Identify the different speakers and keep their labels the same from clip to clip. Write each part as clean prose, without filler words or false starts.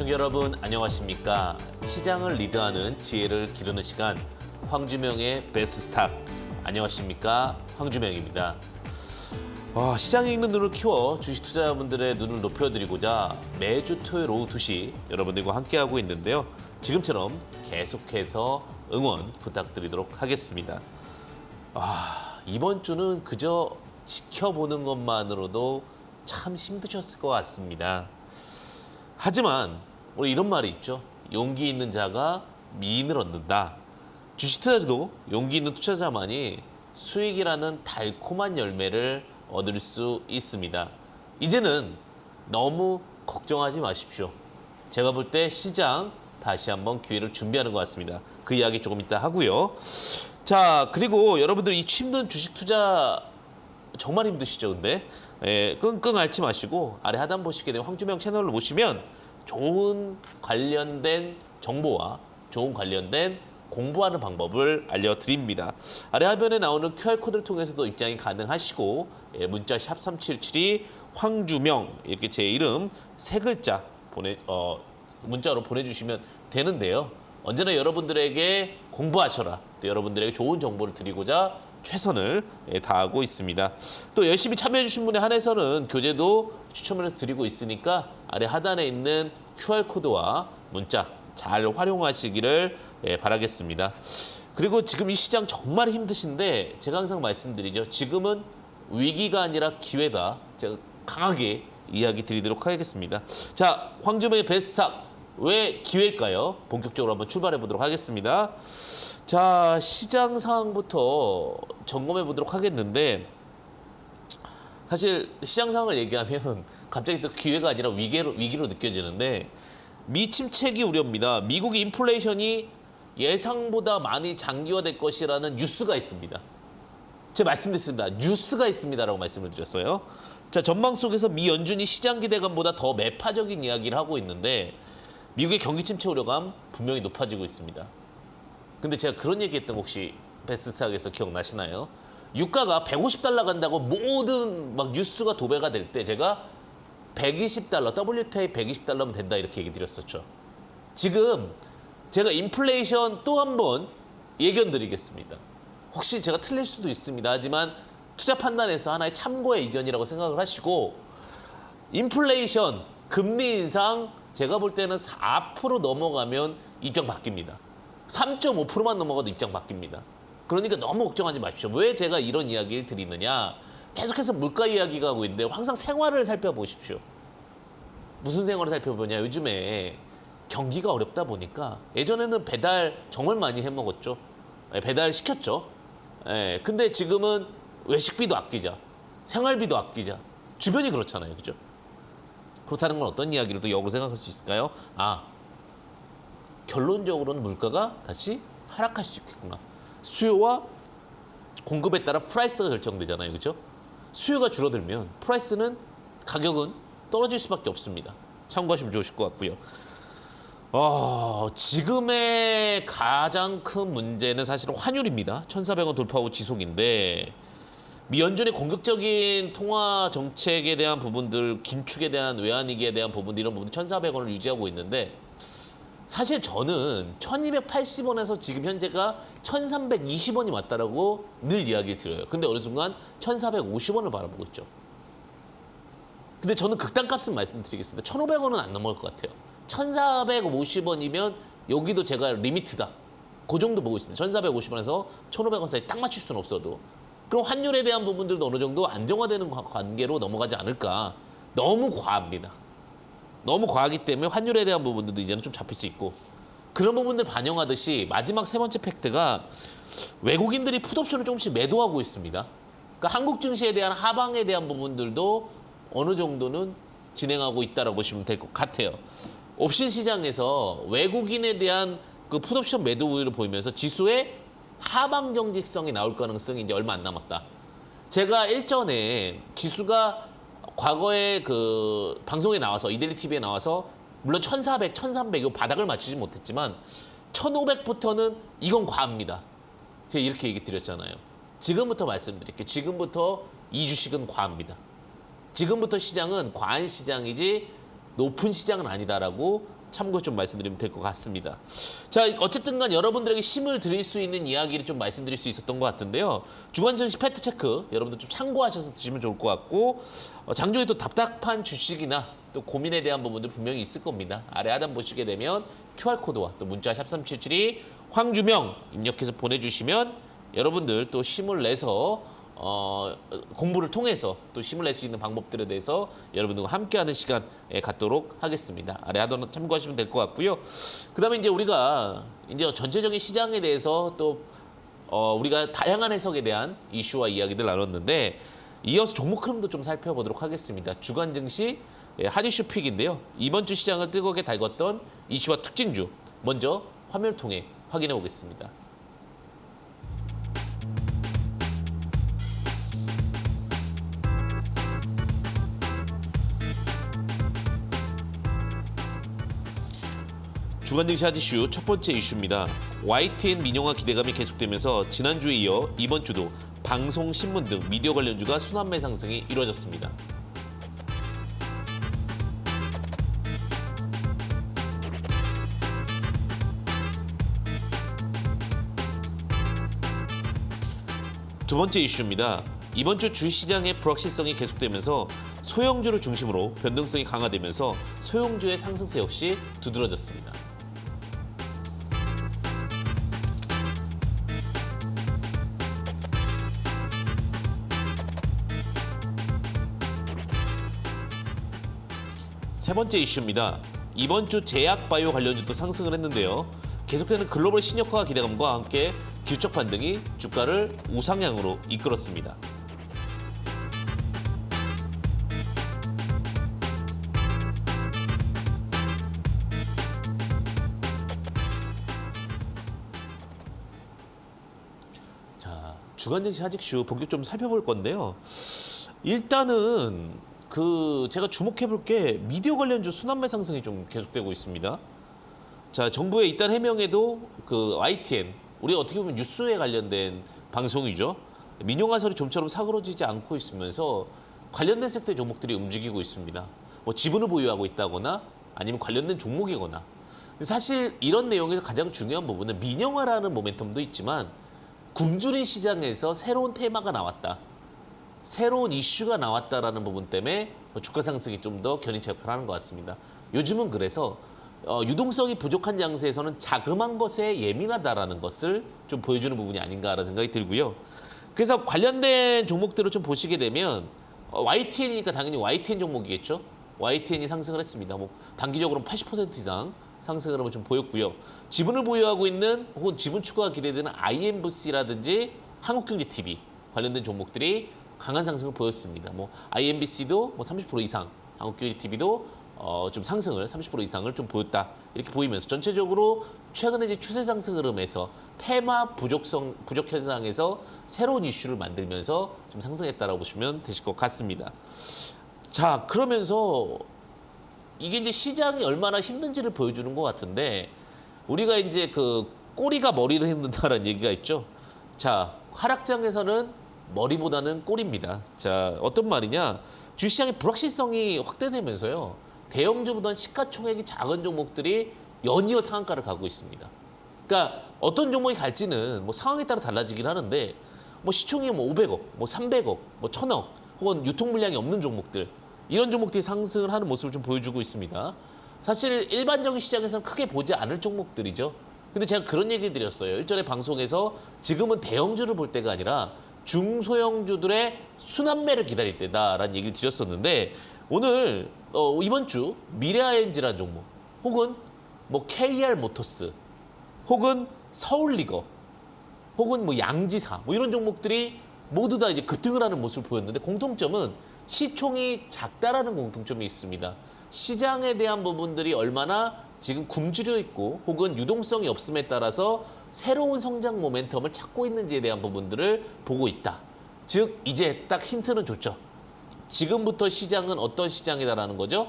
Speaker 1: 시청자 여러분 안녕하십니까? 시장을 리드하는 지혜를 기르는 시간 황주명의 베스트 스탁. 안녕하십니까? 황주명입니다. 시장에 있는 눈을 키워 주식 투자자분들의 눈을 높여드리고자 매주 토요일 오후 2시 여러분들과 함께하고 있는데요. 지금처럼 계속해서 응원 부탁드리도록 하겠습니다. 이번 주는 그저 지켜보는 것만으로도 참 힘드셨을 것 같습니다. 하지만 우리 이런 말이 있죠. 용기 있는 자가 미인을 얻는다. 주식 투자자도 용기 있는 투자자만이 수익이라는 달콤한 열매를 얻을 수 있습니다. 이제는 너무 걱정하지 마십시오. 제가 볼 때 시장 다시 한번 기회를 준비하는 것 같습니다. 그 이야기 조금 이따 하고요. 자, 그리고 여러분들 이 힘든 주식 투자 정말 힘드시죠, 근데? 끙끙 앓지 마시고 아래 하단 보시게 되면 황주명 채널을 보시면 좋은 관련된 정보와 좋은 관련된 공부하는 방법을 알려드립니다. 아래 화면에 나오는 QR코드를 통해서도 입장이 가능하시고 문자 샵 3772 황주명 이렇게 제 이름 세 글자 문자로 보내주시면 되는데요. 언제나 여러분들에게 공부하셔라. 또 여러분들에게 좋은 정보를 드리고자 최선을 다하고 있습니다. 또 열심히 참여해 주신 분에 한해서는 교재도 추첨을 해서 드리고 있으니까 아래 하단에 있는 QR코드와 문자 잘 활용하시기를 바라겠습니다. 그리고 지금 이 시장 정말 힘드신데 제가 항상 말씀드리죠. 지금은 위기가 아니라 기회다. 제가 강하게 이야기 드리도록 하겠습니다. 자, 황주명의 베스트탁 왜 기회일까요? 본격적으로 한번 출발해 보도록 하겠습니다. 자, 시장 상황부터 점검해 보도록 하겠는데 사실 시장 상황을 얘기하면 갑자기 또 기회가 아니라 위기로 느껴지는데 미 침체기 우려입니다. 미국의 인플레이션이 예상보다 많이 장기화될 것이라는 뉴스가 있습니다. 제가 말씀드렸습니다. 뉴스가 있습니다라고 말씀을 드렸어요. 자, 전망 속에서 미 연준이 시장 기대감보다 더 매파적인 이야기를 하고 있는데 미국의 경기 침체 우려감 분명히 높아지고 있습니다. 근데 제가 그런 얘기했던 거 혹시 베스트스탁에서 기억나시나요? 유가가 150달러 간다고 모든 막 뉴스가 도배가 될 때 제가 120달러, WTI 120달러면 된다 이렇게 얘기 드렸었죠. 지금 제가 인플레이션 또 한 번 예견 드리겠습니다. 혹시 제가 틀릴 수도 있습니다. 하지만 투자 판단에서 하나의 참고의 의견이라고 생각을 하시고 인플레이션, 금리 인상 제가 볼 때는 4% 넘어가면 입장 바뀝니다. 3.5%만 넘어가도 입장 바뀝니다. 그러니까 너무 걱정하지 마십시오. 왜 제가 이런 이야기를 드리느냐. 계속해서 물가 이야기가 하고 있는데 항상 생활을 살펴보십시오. 무슨 생활을 살펴보냐. 요즘에 경기가 어렵다 보니까 예전에는 배달 정말 많이 해먹었죠. 배달 시켰죠. 근데 지금은 외식비도 아끼자. 생활비도 아끼자. 주변이 그렇잖아요. 그죠? 그렇다는 건 어떤 이야기를 또 역으로 생각할 수 있을까요? 결론적으로는 물가가 다시 하락할 수 있겠구나. 수요와 공급에 따라 프라이스가 결정되잖아요. 그렇죠? 수요가 줄어들면 가격은 떨어질 수밖에 없습니다. 참고하시면 좋으실 것 같고요. 지금의 가장 큰 문제는 사실은 환율입니다. 1,400원 돌파 후 지속인데 미 연준의 공격적인 통화 정책에 대한 부분들, 긴축에 대한 외환위기에 대한 부분들 이런 부분들 1,400원을 유지하고 있는데 사실 저는 1,280원에서 지금 현재가 1,320원이 왔다라고 늘 이야기를 드려요. 근데 어느 순간 1,450원을 바라보고 있죠. 근데 저는 극단값은 말씀드리겠습니다. 1,500원은 안 넘어갈 것 같아요. 1,450원이면 여기도 제가 리미트다. 그 정도 보고 있습니다. 1,450원에서 1,500원 사이 딱 맞출 수는 없어도. 그럼 환율에 대한 부분들도 어느 정도 안정화되는 관계로 넘어가지 않을까. 너무 과합니다. 너무 과하기 때문에 환율에 대한 부분들도 이제는 좀 잡힐 수 있고 그런 부분들 반영하듯이 마지막 세 번째 팩트가 외국인들이 풋옵션을 조금씩 매도하고 있습니다. 그러니까 한국 증시에 대한 하방에 대한 부분들도 어느 정도는 진행하고 있다라고 보시면 될 것 같아요. 옵션 시장에서 외국인에 대한 그 풋옵션 매도 우위를 보이면서 지수의 하방 경직성이 나올 가능성이 이제 얼마 안 남았다. 제가 일전에 지수가 과거에 그 방송에 나와서 이데리 TV에 나와서 물론 1,400, 1,300 이 바닥을 맞추지 못했지만 1,500부터는 이건 과합니다. 제가 이렇게 얘기 드렸잖아요. 지금부터 말씀드릴게요. 지금부터 이 주식은 과합니다. 지금부터 시장은 과한 시장이지 높은 시장은 아니다라고 참고 좀 말씀드리면 될 것 같습니다. 자, 어쨌든 간 여러분들에게 힘을 드릴 수 있는 이야기를 좀 말씀드릴 수 있었던 것 같은데요. 주간 증시 팩트 체크 여러분들 좀 참고하셔서 드시면 좋을 것 같고 장중에 또 답답한 주식이나 또 고민에 대한 부분들 분명히 있을 겁니다. 아래 하단 보시게 되면 QR코드와 또 문자 샵3772 황주명 입력해서 보내주시면 여러분들 또 힘을 내서 공부를 통해서 또 힘을 낼 수 있는 방법들에 대해서 여러분들과 함께하는 시간 갖도록 하겠습니다. 아래 하단 참고하시면 될 것 같고요. 그다음에 이제 우리가 이제 전체적인 시장에 대해서 또 우리가 다양한 해석에 대한 이슈와 이야기들 나눴는데 이어서 종목 흐름도 좀 살펴보도록 하겠습니다. 주간 증시 핫이슈 픽인데요. 이번 주 시장을 뜨겁게 달궜던 이슈와 특징주 먼저 화면을 통해 확인해 보겠습니다. 주간 증시 핫 이슈 첫 번째 이슈입니다. YTN 민영화 기대감이 계속되면서 지난주에 이어 이번 주도 방송, 신문 등 미디어 관련주가 순환매 상승이 이루어졌습니다. 두 번째 이슈입니다. 이번 주 주시장의 불확실성이 계속되면서 소형주를 중심으로 변동성이 강화되면서 소형주의 상승세 역시 두드러졌습니다. 세 번째 이슈입니다. 이번 주 제약바이오 관련주도 상승을 했는데요. 계속되는 글로벌 신약화 기대감과 함께 기술적 반등이 주가를 우상향으로 이끌었습니다. 자, 주간 증시 핫 이슈 본격 좀 살펴볼 건데요. 일단은 제가 주목해 볼 게 미디어 관련주 순환매 상승이 좀 계속되고 있습니다. 자, 정부의 이딴 해명에도 YTN 우리가 어떻게 보면 뉴스에 관련된 방송이죠. 민영화설이 좀처럼 사그러지지 않고 있으면서 관련된 섹터 종목들이 움직이고 있습니다. 뭐 지분을 보유하고 있다거나 아니면 관련된 종목이거나. 사실 이런 내용에서 가장 중요한 부분은 민영화라는 모멘텀도 있지만 굶주린 시장에서 새로운 테마가 나왔다. 새로운 이슈가 나왔다라는 부분 때문에 주가 상승이 좀 더 견인차 역할을 하는 것 같습니다. 요즘은 그래서 유동성이 부족한 장세에서는 자그마한 것에 예민하다라는 것을 좀 보여주는 부분이 아닌가라는 생각이 들고요. 그래서 관련된 종목들을 좀 보시게 되면 YTN이니까 당연히 YTN 종목이겠죠. YTN이 상승을 했습니다. 뭐 단기적으로 80% 이상 상승 흐름을 좀 보였고요. 지분을 보유하고 있는 혹은 지분 추가가 기대되는 IMBC라든지 한국경제TV 관련된 종목들이 강한 상승을 보였습니다. 뭐 IMBC도 뭐 30% 이상, 한국경제TV도 좀 상승을 30% 이상을 좀 보였다 이렇게 보이면서 전체적으로 최근에 이제 추세 상승 흐름에서 테마 부족 현상에서 새로운 이슈를 만들면서 좀 상승했다라고 보시면 되실 것 같습니다. 자, 그러면서 이게 이제 시장이 얼마나 힘든지를 보여주는 것 같은데 우리가 이제 꼬리가 머리를 흔든다라는 얘기가 있죠. 자, 하락장에서는 머리보다는 꼬리입니다. 자, 어떤 말이냐? 주시장의 불확실성이 확대되면서요. 대형주보다는 시가총액이 작은 종목들이 연이어 상한가를 가고 있습니다. 그러니까 어떤 종목이 갈지는 뭐 상황에 따라 달라지긴 하는데 뭐 시총이 뭐 500억, 뭐 300억, 뭐 1000억 혹은 유통 물량이 없는 종목들 이런 종목들이 상승을 하는 모습을 좀 보여주고 있습니다. 사실 일반적인 시장에서는 크게 보지 않을 종목들이죠. 근데 제가 그런 얘기를 드렸어요. 일전에 방송에서 지금은 대형주를 볼 때가 아니라 중소형주들의 순환매를 기다릴 때다라는 얘기를 드렸었는데 오늘 이번 주 미래아이엔지라는 종목 혹은 뭐 KR 모터스 혹은 서울리거 혹은 뭐 양지사 뭐 이런 종목들이 모두 다 이제 급등을 하는 모습을 보였는데 공통점은 시총이 작다라는 공통점이 있습니다. 시장에 대한 부분들이 얼마나 지금 굶주려 있고 혹은 유동성이 없음에 따라서 새로운 성장 모멘텀을 찾고 있는지에 대한 부분들을 보고 있다. 즉 이제 딱 힌트는 줬죠. 지금부터 시장은 어떤 시장이다라는 거죠?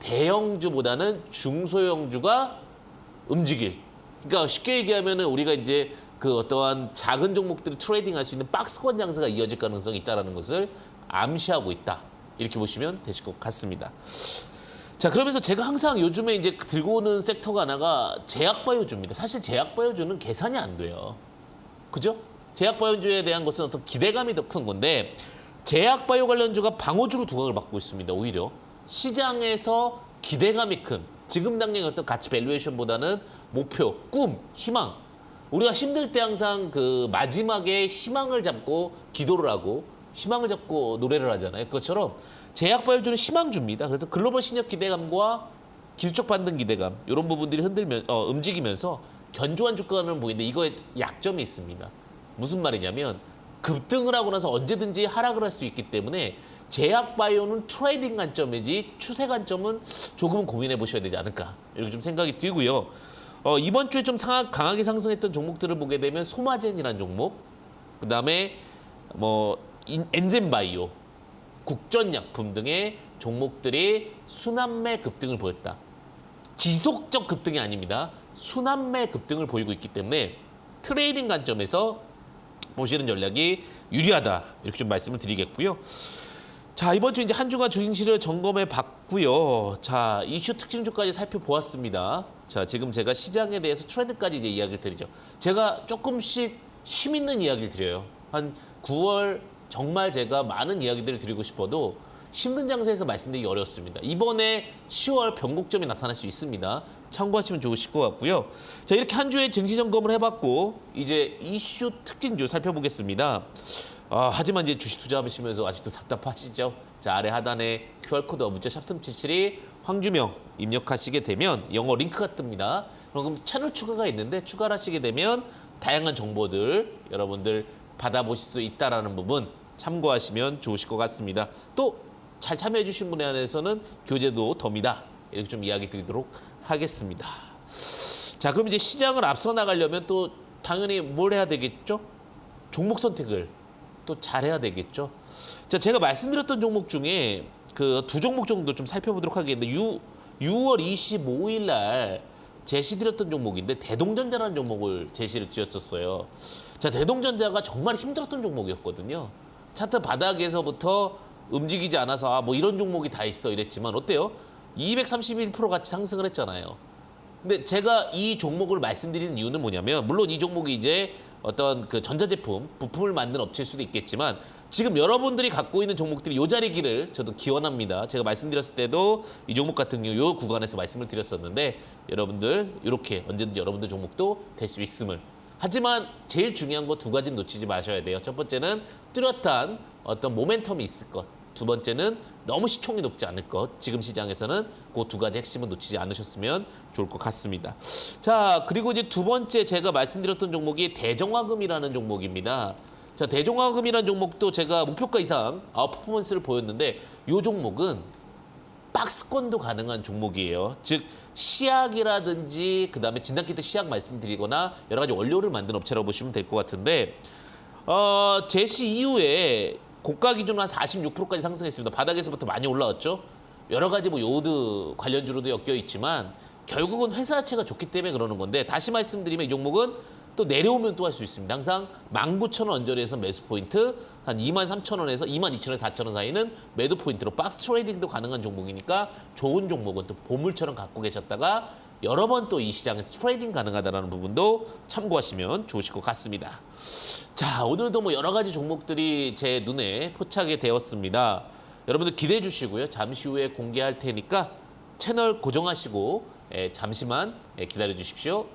Speaker 1: 대형주보다는 중소형주가 움직일. 그러니까 쉽게 얘기하면은 우리가 이제 어떠한 작은 종목들이 트레이딩할 수 있는 박스권 장세가 이어질 가능성이 있다라는 것을 암시하고 있다. 이렇게 보시면 되실 것 같습니다. 자, 그러면서 제가 항상 요즘에 이제 들고 오는 섹터가 하나가 제약바이오주입니다. 사실 제약바이오주는 계산이 안 돼요. 그죠? 제약바이오주에 대한 것은 어떤 기대감이 더 큰 건데 제약바이오 관련주가 방어주로 두각을 받고 있습니다. 오히려 시장에서 기대감이 큰 지금 당장의 어떤 가치 밸류에이션보다는 목표, 꿈, 희망 우리가 힘들 때 항상 그 마지막에 희망을 잡고 기도를 하고 희망을 잡고 노래를 하잖아요. 그것처럼 제약바이오주는 희망주입니다. 그래서 글로벌 신약 기대감과 기술적 반등 기대감 이런 부분들이 움직이면서 견조한 주가는 보이는데 이거에 약점이 있습니다. 무슨 말이냐면 급등을 하고 나서 언제든지 하락을 할 수 있기 때문에 제약바이오는 트레이딩 관점이지 추세 관점은 조금은 고민해 보셔야 되지 않을까 이렇게 좀 생각이 들고요. 이번 주에 좀 강하게 상승했던 종목들을 보게 되면 소마젠이라는 종목, 그다음에 엔젠바이오, 국전약품 등의 종목들이 순환매 급등을 보였다. 지속적 급등이 아닙니다. 순환매 급등을 보이고 있기 때문에 트레이딩 관점에서 보시는 전략이 유리하다. 이렇게 좀 말씀을 드리겠고요. 자, 이번 주 이제 한 주간 주행실을 점검해 봤고요. 자, 이슈 특징주까지 살펴보았습니다. 자, 지금 제가 시장에 대해서 트렌드까지 이제 이야기를 드리죠. 제가 조금씩 힘 있는 이야기를 드려요. 한 9월 정말 제가 많은 이야기들을 드리고 싶어도 힘든 장세에서 말씀드리기 어렵습니다. 이번에 10월 변곡점이 나타날 수 있습니다. 참고하시면 좋으실 것 같고요. 자, 이렇게 한 주의 증시 점검을 해봤고 이제 이슈 특징주 살펴보겠습니다. 하지만 이제 주식 투자하시면서 아직도 답답하시죠? 자, 아래 하단에 QR코드 문자 샵377이 황주명 입력하시게 되면 영어 링크가 뜹니다. 그럼 채널 추가가 있는데 추가를 하시게 되면 다양한 정보들 여러분들 받아보실 수 있다는 부분 참고하시면 좋으실 것 같습니다. 또 잘 참여해 주신 분에 한해서는 교재도 덤이다. 이렇게 좀 이야기 드리도록 하겠습니다. 자, 그럼 이제 시장을 앞서 나가려면 또 당연히 뭘 해야 되겠죠? 종목 선택을 또 잘해야 되겠죠. 자, 제가 말씀드렸던 종목 중에 그 두 종목 정도 좀 살펴보도록 하겠는데 6월 25일 날 제시드렸던 종목인데 대동전자라는 종목을 제시를 드렸었어요. 자, 대동전자가 정말 힘들었던 종목이었거든요. 차트 바닥에서부터 움직이지 않아서 뭐 이런 종목이 다 있어 이랬지만 어때요? 231% 같이 상승을 했잖아요. 근데 제가 이 종목을 말씀드리는 이유는 뭐냐면 물론 이 종목이 이제 어떤 그 전자제품, 부품을 만드는 업체일 수도 있겠지만 지금 여러분들이 갖고 있는 종목들이 요 자리기를 저도 기원합니다. 제가 말씀드렸을 때도 이 종목 같은 경우 요 구간에서 말씀을 드렸었는데 여러분들 이렇게 언제든지 여러분들 종목도 될 수 있음을. 하지만 제일 중요한 거 두 가지는 놓치지 마셔야 돼요. 첫 번째는 뚜렷한 어떤 모멘텀이 있을 것. 두 번째는 너무 시총이 높지 않을 것. 지금 시장에서는 그 두 가지 핵심은 놓치지 않으셨으면 좋을 것 같습니다. 자, 그리고 이제 두 번째 제가 말씀드렸던 종목이 대정화금이라는 종목입니다. 자, 대정화금이라는 종목도 제가 목표가 이상 아웃퍼포먼스를 보였는데 이 종목은 박스권도 가능한 종목이에요. 즉 시약이라든지 그다음에 진단키트 시약 말씀드리거나 여러 가지 원료를 만드는 업체라고 보시면 될 것 같은데 제시 이후에 고가 기준으로 한 46%까지 상승했습니다. 바닥에서부터 많이 올라왔죠. 여러 가지 뭐 요드 관련주로도 엮여 있지만 결국은 회사 자체가 좋기 때문에 그러는 건데 다시 말씀드리면 이 종목은 또 내려오면 또 할 수 있습니다. 항상 19,000원 언저리에서 매수 포인트, 한 23,000원에서 22,000원, 4,000원 사이는 매도 포인트로 박스 트레이딩도 가능한 종목이니까 좋은 종목은 또 보물처럼 갖고 계셨다가 여러 번 또 이 시장에서 트레이딩 가능하다는 부분도 참고하시면 좋으실 것 같습니다. 자, 오늘도 뭐 여러 가지 종목들이 제 눈에 포착이 되었습니다. 여러분들 기대해 주시고요. 잠시 후에 공개할 테니까 채널 고정하시고 잠시만 기다려 주십시오.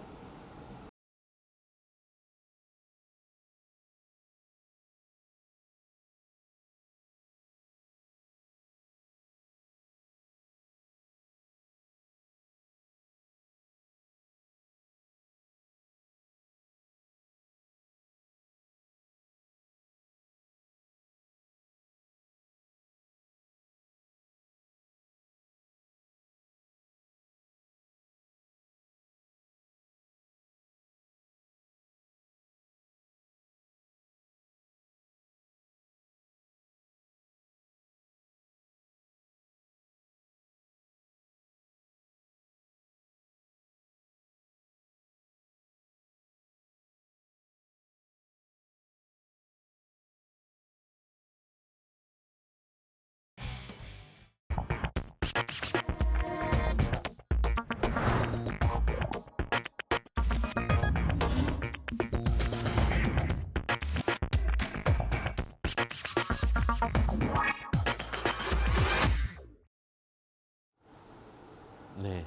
Speaker 1: 네.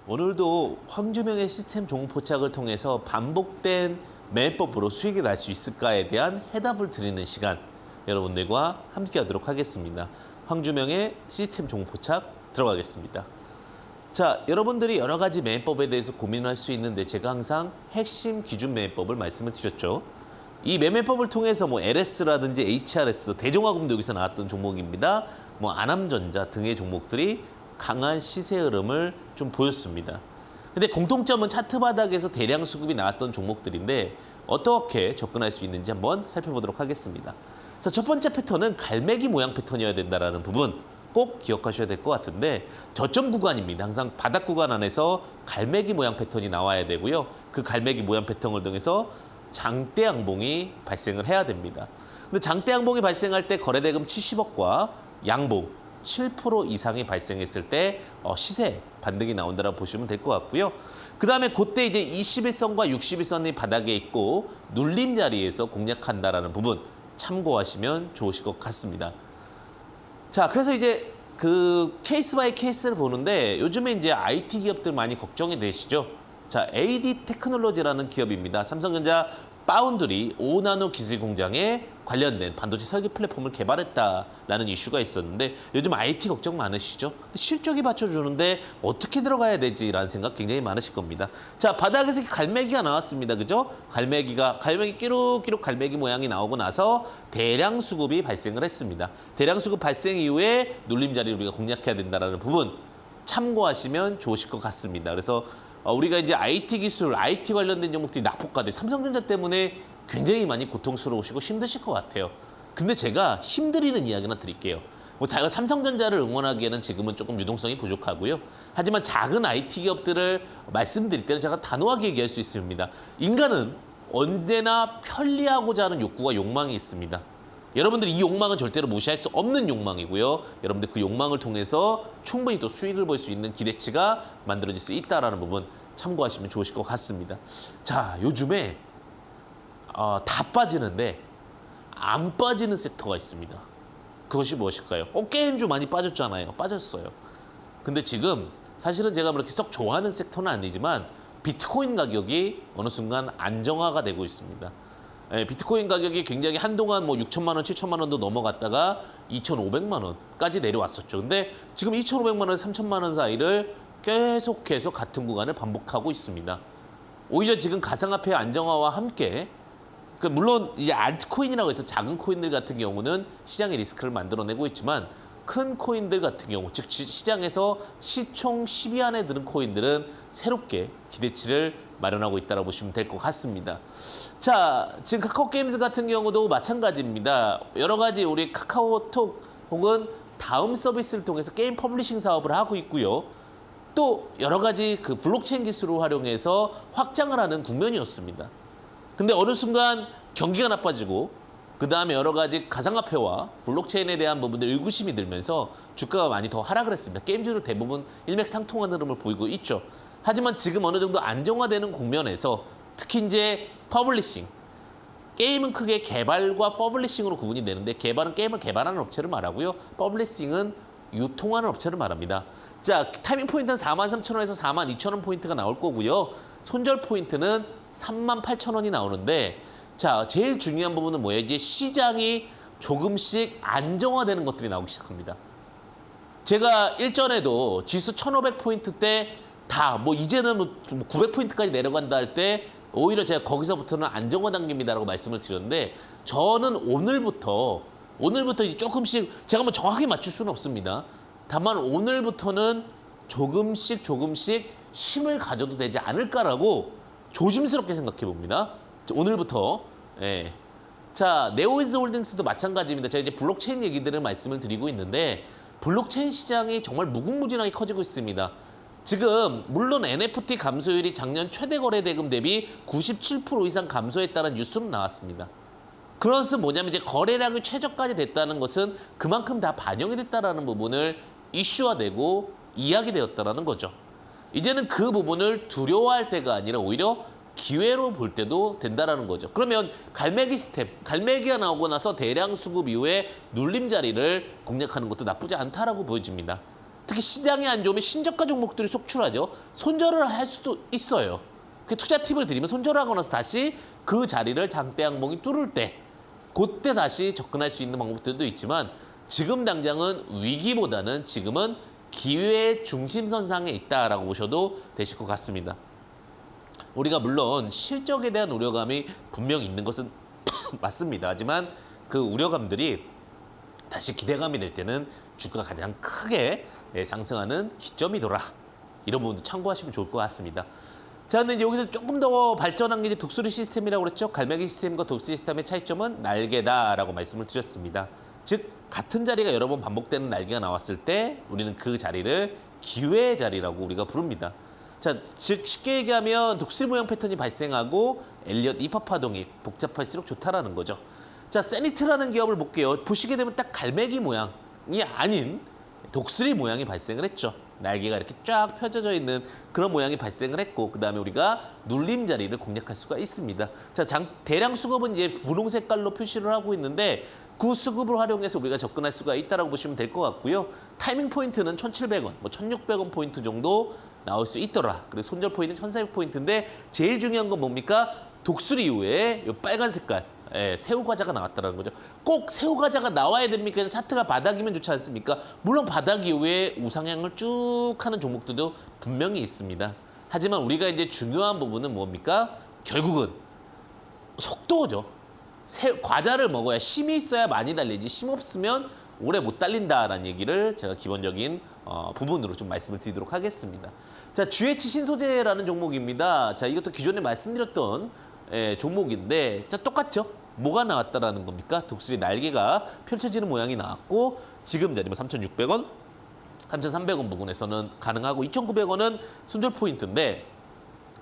Speaker 1: 오늘도 황주명의 시스템 종목 포착을 통해서 반복된 매매법으로 수익이 날 수 있을까에 대한 해답을 드리는 시간 여러분들과 함께 하도록 하겠습니다. 황주명의 시스템 종목 포착 들어가겠습니다. 자, 여러분들이 여러 가지 매매법에 대해서 고민을 할 수 있는데 제가 항상 핵심 기준 매매법을 말씀을 드렸죠. 이 매매법을 통해서 뭐 LS라든지 HRS, 대종화금도 여기서 나왔던 종목입니다. 뭐 안암전자 등의 종목들이 강한 시세 흐름을 좀 보였습니다. 근데 공통점은 차트 바닥에서 대량 수급이 나왔던 종목들인데 어떻게 접근할 수 있는지 한번 살펴보도록 하겠습니다. 자, 첫 번째 패턴은 갈매기 모양 패턴이어야 된다는 부분 꼭 기억하셔야 될 것 같은데 저점 구간입니다. 항상 바닥 구간 안에서 갈매기 모양 패턴이 나와야 되고요. 그 갈매기 모양 패턴을 통해서 장대 양봉이 발생을 해야 됩니다. 근데 장대 양봉이 발생할 때 거래대금 70억과 양봉 7% 이상이 발생했을 때 시세 반등이 나온다고 보시면 될 것 같고요. 그 다음에 그때 이제 21선과 61선이 바닥에 있고 눌림 자리에서 공략한다라는 부분 참고하시면 좋으실 것 같습니다. 자, 그래서 이제 그 케이스 바이 케이스를 보는데 요즘에 이제 IT 기업들 많이 걱정이 되시죠? 자, AD 테크놀로지라는 기업입니다. 삼성전자 파운드리 5나노 기술 공장에 관련된 반도체 설계 플랫폼을 개발했다라는 이슈가 있었는데 요즘 IT 걱정 많으시죠? 실적이 받쳐주는데 어떻게 들어가야 되지라는 생각 굉장히 많으실 겁니다. 자, 바닥에서 갈매기가 나왔습니다. 그죠? 갈매기 끼룩끼룩 갈매기 모양이 나오고 나서 대량 수급이 발생을 했습니다. 대량 수급 발생 이후에 눌림 자리를 우리가 공략해야 된다는 부분 참고하시면 좋으실 것 같습니다. 그래서 우리가 이제 IT 기술, IT 관련된 종목들이 낙폭과대, 삼성전자 때문에 굉장히 많이 고통스러우시고 힘드실 것 같아요. 근데 제가 힘들이는 이야기 하나 드릴게요. 뭐 제가 삼성전자를 응원하기에는 지금은 조금 유동성이 부족하고요. 하지만 작은 IT 기업들을 말씀드릴 때는 제가 단호하게 얘기할 수 있습니다. 인간은 언제나 편리하고자 하는 욕구가 욕망이 있습니다. 여러분들이 이 욕망은 절대로 무시할 수 없는 욕망이고요. 여러분들 그 욕망을 통해서 충분히 또 수익을 볼 수 있는 기대치가 만들어질 수 있다는 부분 참고하시면 좋으실 것 같습니다. 자, 요즘에 다 빠지는데 안 빠지는 섹터가 있습니다. 그것이 무엇일까요? 게임주 많이 빠졌잖아요. 빠졌어요. 근데 지금 사실은 제가 그렇게 썩 좋아하는 섹터는 아니지만 비트코인 가격이 어느 순간 안정화가 되고 있습니다. 비트코인 가격이 굉장히 한동안 뭐 6천만 원, 7천만 원도 넘어갔다가 2,500만 원까지 내려왔었죠. 근데 지금 2,500만 원, 3천만 원 사이를 계속해서 같은 구간을 반복하고 있습니다. 오히려 지금 가상화폐 안정화와 함께 물론 이제 알트코인이라고 해서 작은 코인들 같은 경우는 시장의 리스크를 만들어내고 있지만 큰 코인들 같은 경우, 즉 시장에서 시총 10위 안에 드는 코인들은 새롭게 기대치를 마련하고 있다고 보시면 될 것 같습니다. 자, 지금 카카오 게임즈 같은 경우도 마찬가지입니다. 여러 가지 우리 카카오톡 혹은 다음 서비스를 통해서 게임 퍼블리싱 사업을 하고 있고요. 또 여러 가지 그 블록체인 기술을 활용해서 확장을 하는 국면이었습니다. 근데 어느 순간 경기가 나빠지고 그 다음에 여러 가지 가상화폐와 블록체인에 대한 부분들 의구심이 들면서 주가가 많이 더 하락을 했습니다. 게임주들 대부분 일맥상통한 흐름을 보이고 있죠. 하지만 지금 어느 정도 안정화되는 국면에서 특히 이제 퍼블리싱, 게임은 크게 개발과 퍼블리싱으로 구분이 되는데 개발은 게임을 개발하는 업체를 말하고요. 퍼블리싱은 유통하는 업체를 말합니다. 자, 타이밍 포인트는 43,000원에서 42,000원 포인트가 나올 거고요. 손절 포인트는 38,000원이 나오는데 자, 제일 중요한 부분은 뭐예요? 이제 시장이 조금씩 안정화되는 것들이 나오기 시작합니다. 제가 일전에도 지수 1,500포인트 때 다 뭐 이제는 900포인트까지 내려간다 할 때 오히려 제가 거기서부터는 안정화 단계입니다라고 말씀을 드렸는데 저는 오늘부터 이제 조금씩 제가 뭐 정확히 맞출 수는 없습니다. 다만 오늘부터는 조금씩 힘을 가져도 되지 않을까라고 조심스럽게 생각해 봅니다. 오늘부터. 예. 자, 네오이즈 홀딩스도 마찬가지입니다. 제가 이제 블록체인 얘기들을 말씀을 드리고 있는데 블록체인 시장이 정말 무궁무진하게 커지고 있습니다. 지금 물론 NFT 감소율이 작년 최대 거래 대금 대비 97% 이상 감소했다는 뉴스는 나왔습니다. 그것은 뭐냐면 이제 거래량이 최저까지 됐다는 것은 그만큼 다 반영이 됐다는 부분을 이슈화되고 이야기되었다는 거죠. 이제는 그 부분을 두려워할 때가 아니라 오히려 기회로 볼 때도 된다는 거죠. 그러면 갈매기 스텝, 갈매기가 나오고 나서 대량 수급 이후에 눌림 자리를 공략하는 것도 나쁘지 않다라고 보여집니다. 특히 시장이 안 좋으면 신저가 종목들이 속출하죠. 손절을 할 수도 있어요. 그 투자 팁을 드리면 손절하고 나서 다시 그 자리를 장대 양봉이 뚫을 때 그때 다시 접근할 수 있는 방법들도 있지만 지금 당장은 위기보다는 지금은 기회의 중심선상에 있다라고 보셔도 되실 것 같습니다. 우리가 물론 실적에 대한 우려감이 분명 있는 것은 맞습니다. 하지만 그 우려감들이 다시 기대감이 될 때는 주가가 가장 크게 상승하는 기점이더라. 이런 부분도 참고하시면 좋을 것 같습니다. 자, 근데 이제 여기서 조금 더 발전한 게 이제 독수리 시스템이라고 그랬죠. 갈매기 시스템과 독수리 시스템의 차이점은 날개다라고 말씀을 드렸습니다. 즉 같은 자리가 여러 번 반복되는 날개가 나왔을 때 우리는 그 자리를 기회의 자리라고 우리가 부릅니다. 자, 즉 쉽게 얘기하면 독수리 모양 패턴이 발생하고 엘리엇 입합 파동이 복잡할수록 좋다라는 거죠. 자, 세니트라는 기업을 볼게요. 보시게 되면 딱 갈매기 모양이 아닌 독수리 모양이 발생을 했죠. 날개가 이렇게 쫙 펴져져 있는 그런 모양이 발생을 했고 그다음에 우리가 눌림 자리를 공략할 수가 있습니다. 자, 대량 수급은 이제 분홍 색깔로 표시를 하고 있는데 그 수급을 활용해서 우리가 접근할 수가 있다라고 보시면 될 것 같고요. 타이밍 포인트는 1,700원, 뭐 1,600원 포인트 정도 나올 수 있더라. 그리고 손절 포인트는 1,400포인트인데 제일 중요한 건 뭡니까? 독수리 이후에 이 빨간 색깔 새우 과자가 나왔다는 거죠. 꼭 새우 과자가 나와야 됩니까? 그냥 차트가 바닥이면 좋지 않습니까? 물론 바닥 이후에 우상향을 쭉 하는 종목들도 분명히 있습니다. 하지만 우리가 이제 중요한 부분은 뭡니까? 결국은 속도죠. 과자를 먹어야 힘이 있어야 많이 달리지 힘 없으면 오래 못 달린다라는 얘기를 제가 기본적인 부분으로 좀 말씀을 드리도록 하겠습니다. 자, GH 신소재라는 종목입니다. 자, 이것도 기존에 말씀드렸던 종목인데 자, 똑같죠? 뭐가 나왔다라는 겁니까? 독수리 날개가 펼쳐지는 모양이 나왔고 지금 자리면 3,600원, 3,300원 부분에서는 가능하고 2,900원은 손절 포인트인데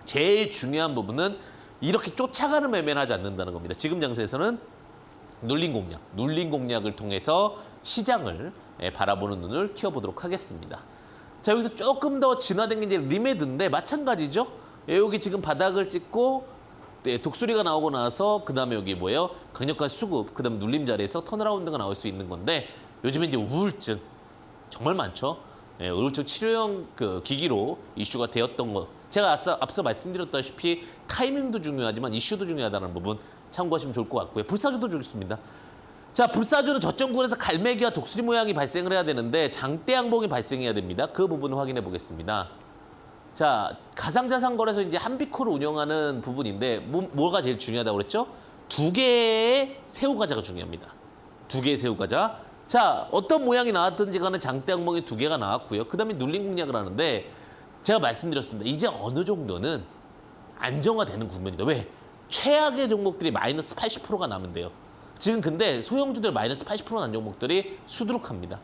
Speaker 1: 제일 중요한 부분은 이렇게 쫓아가는 매매를 하지 않는다는 겁니다. 지금 장세에서는 눌림 공략을 통해서 시장을 바라보는 눈을 키워보도록 하겠습니다. 자, 여기서 조금 더 진화된 게 이제 리메드인데 마찬가지죠. 여기 지금 바닥을 찍고 독수리가 나오고 나서 그다음에 여기 뭐예요? 강력한 수급, 그다음 눌림 자리에서 턴어라운드가 나올 수 있는 건데 요즘에 이제 우울증 정말 많죠. 우울증 치료용 그 기기로 이슈가 되었던 것. 제가 앞서 말씀드렸다시피 타이밍도 중요하지만 이슈도 중요하다는 부분 참고하시면 좋을 것 같고요. 불사조도 좋습니다. 자, 불사조는 저점 구간에서 갈매기와 독수리 모양이 발생을 해야 되는데 장대 양봉이 발생해야 됩니다. 그 부분을 확인해 보겠습니다. 자, 가상자산거래소 이제 한비코를 운영하는 부분인데 뭐가 제일 중요하다고 그랬죠? 2개의 새우 과자가 중요합니다. 2개의 새우 과자. 자, 어떤 모양이 나왔든지 간에 장대 양봉이 2개가 나왔고요. 그다음에 눌림 공략을 하는데 제가 말씀드렸습니다. 이제 어느 정도는 안정화되는 국면이다. 왜? 최악의 종목들이 마이너스 80%가 나면 돼요. 지금 근데 소형주들 마이너스 80% 난 종목들이 수두룩합니다.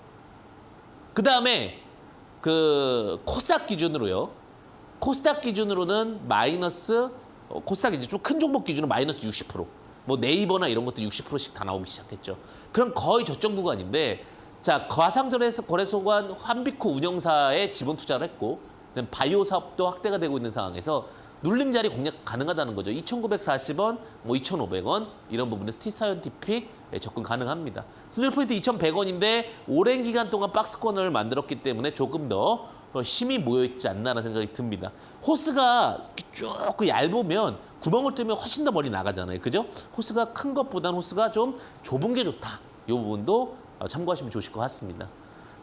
Speaker 1: 그다음에 그 코스닥 기준으로요. 코스닥 기준으로는 마이너스 코스닥 이제 좀 큰 종목 기준으로 마이너스 60%. 뭐 네이버나 이런 것도 60%씩 다 나오기 시작했죠. 그럼 거의 저점 구간인데 자, 거래소관 한비코 운영사에 지분 투자를 했고 그다음 바이오 사업도 확대가 되고 있는 상황에서 눌림 자리 공략 가능하다는 거죠. 2,940원, 뭐 2,500원 이런 부분에서 T사이언티픽 접근 가능합니다. 손절 포인트 2,100원인데 오랜 기간 동안 박스권을 만들었기 때문에 조금 더 힘이 모여있지 않나라는 생각이 듭니다. 호스가 쭉 얇으면 구멍을 뚫으면 훨씬 더 멀리 나가잖아요. 그죠? 호스가 큰 것보다는 호스가 좀 좁은 게 좋다. 이 부분도 참고하시면 좋으실 것 같습니다.